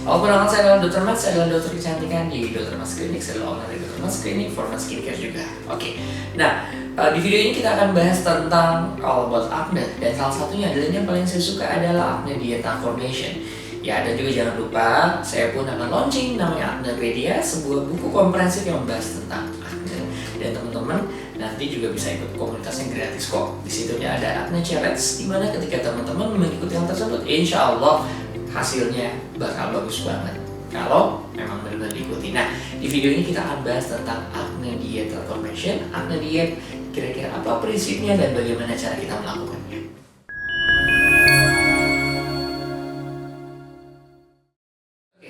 Halo, perkenalkan saya adalah Dr. Mas, saya adalah dokter kecantikan di Dr. Mas Clinic. Saya adalah owner dari Dr. Mas Clinic for Mas Skincare juga. Oke, nah di video ini kita akan bahas tentang all about acne. Dan salah satunya adalah yang paling saya suka adalah acne diet transformation. Ya, dan juga jangan lupa saya pun akan launching namanya Acnepedia, sebuah buku komprehensif yang membahas tentang acne. Dan teman-teman nanti juga bisa ikut komunitasnya gratis kok. Di situ ada acne challenge, di mana ketika teman-teman mengikuti hal tersebut, insya Allah hasilnya bakal bagus banget kalau memang benar-benar diikuti. Nah, di video ini kita akan bahas tentang acne diet transformation. Acne diet kira-kira apa prinsipnya dan bagaimana cara kita melakukannya.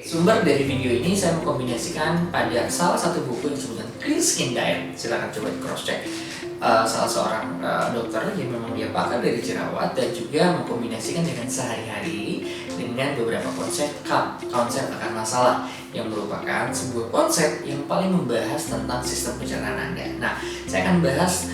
Sumber dari video ini saya mengkombinasikan pada salah satu buku yang disebutkan Clean Skin Diet. Silahkan coba di cross check. Salah seorang dokter yang memang dia pakar dari jerawat dan juga mengkombinasikan dengan sehari-hari dengan beberapa konsep akar masalah yang merupakan sebuah konsep yang paling membahas tentang sistem pencernaan Anda. Nah, saya akan bahas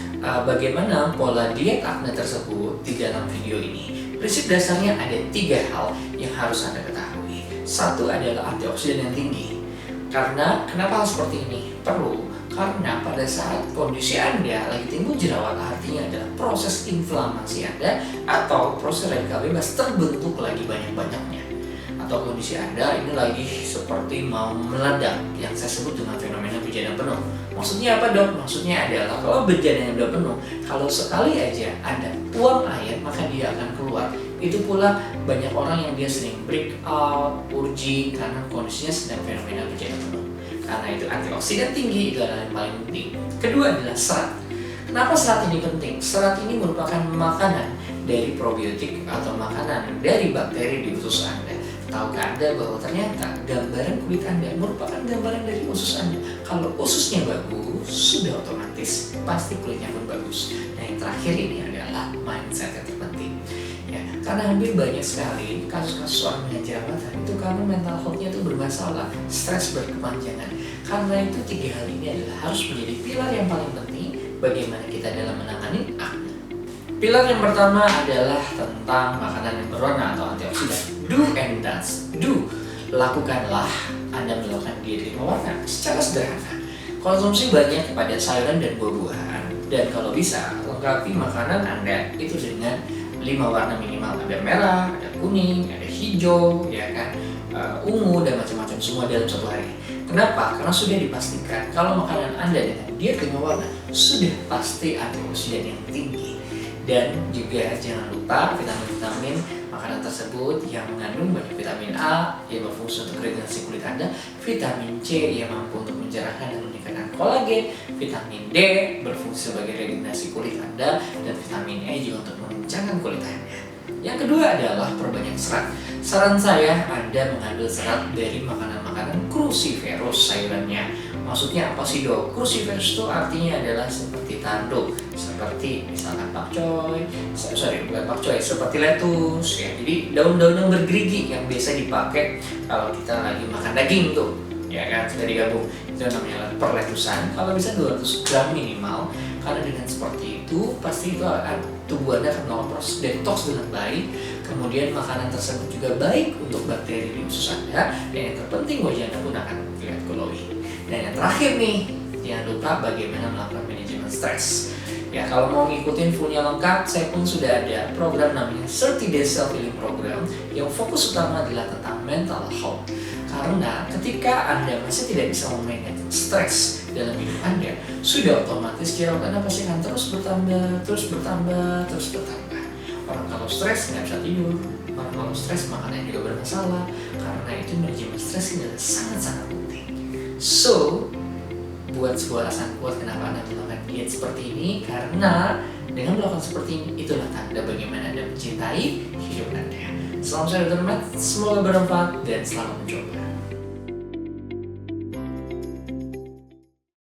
bagaimana pola diet acne tersebut di dalam video ini. Prinsip dasarnya ada 3 hal yang harus Anda ketahui. Satu adalah antioksidan yang tinggi. Kenapa hal seperti ini perlu? Karena pada saat kondisi Anda lagi timbul jerawat, artinya adalah proses inflamasi Anda atau proses radikal bebas terbentuk lagi banyak-banyaknya. Atau kondisi Anda ini lagi seperti mau meledak, yang saya sebut dengan fenomena bejana penuh. Maksudnya apa, Dok? Maksudnya adalah kalau bejananya sudah penuh, kalau sekali aja Anda buang air, maka dia akan keluar. Itu pula banyak orang yang dia sering break out, urging karena kondisinya sedang fenomena bejana penuh. Karena itu antioksidan tinggi itu adalah yang paling penting. Kedua adalah serat. Kenapa serat ini penting? Serat ini merupakan makanan dari probiotik atau makanan dari bakteri di usus Anda. Tahukah Anda bahwa ternyata gambaran kulit Anda merupakan gambaran dari usus Anda? Kalau ususnya bagus, sudah otomatis pasti kulitnya pun bagus. Nah, yang terakhir ini adalah mindset yang terpenting. Ya, karena hampir banyak sekali kasus-kasus orang dengan jerawatan itu karena mental health-nya itu bermasalah, stres berkepanjangan. Karena itu 3 hal ini adalah harus menjadi pilar yang paling penting bagaimana kita dalam menangani acne. Pilar yang pertama adalah tentang makanan yang berwarna atau antioksidan. Do and dance. Do, lakukanlah Anda melakukan diet 5 warna secara sederhana. Konsumsi banyak kepada sayuran dan buah-buahan, dan kalau bisa lengkapi makanan Anda itu dengan 5 warna minimal. Ada merah, ada kuning, ada hijau, ya kan, ungu dan macam-macam semua dalam satu hari. Kenapa? Karena sudah dipastikan kalau makanan Anda dengan diet 5 warna sudah pasti antioksidan yang tinggi. Dan juga jangan lupa vitamin-vitamin makanan tersebut yang mengandung banyak vitamin A yang berfungsi untuk regenerasi kulit Anda, vitamin C yang mampu untuk mencerahkan dan meningkatkan kolagen, vitamin D berfungsi sebagai regenerasi kulit Anda, dan vitamin E juga untuk mengencangkan kulit Anda. Yang kedua adalah perbanyak serat. Saran saya Anda mengambil serat dari makanan-makanan cruciferous sayurannya. Maksudnya apa sih, Dok? Cruciferous itu artinya adalah seperti tanduk, seperti misalkan pakcoy, seperti lettuce ya. Jadi daun-daun yang bergerigi yang biasa dipakai kalau kita lagi makan daging tuh, ya kan, sudah digabung. Itu namanya perletusan. Kalau bisa 200 gram minimal, karena dengan seperti itu pasti itu akan tubuh Anda akan melakukan proses detox dengan baik. Kemudian makanan tersebut juga baik untuk bakteri di usus Anda, dan yang terpenting wajah Anda pun akan terlihat glowing. Dan yang terakhir nih, jangan lupa bagaimana melakukan manajemen stres. Ya, kalau mau ngikutin fullnya lengkap, saya pun sudah ada program namanya 30 Days Self Healing Program yang fokus utama adalah tentang mental health. Karena ketika Anda masih tidak bisa memanage stres dalam hidup Anda, sudah otomatis jerawat Anda pasti akan terus bertambah. Orang kalau stres nggak bisa tidur, orang kalau stres makanannya juga bermasalah. Karena itu manajemen stres ini adalah sangat-sangat penting. So, buat sebuah alasan kuat kenapa Anda melakukan diet seperti ini, karena dengan melakukan seperti ini, itulah tanda bagaimana Anda mencintai hidup Anda. Salam saya Dr. Matt, semoga bermanfaat dan selamat mencoba.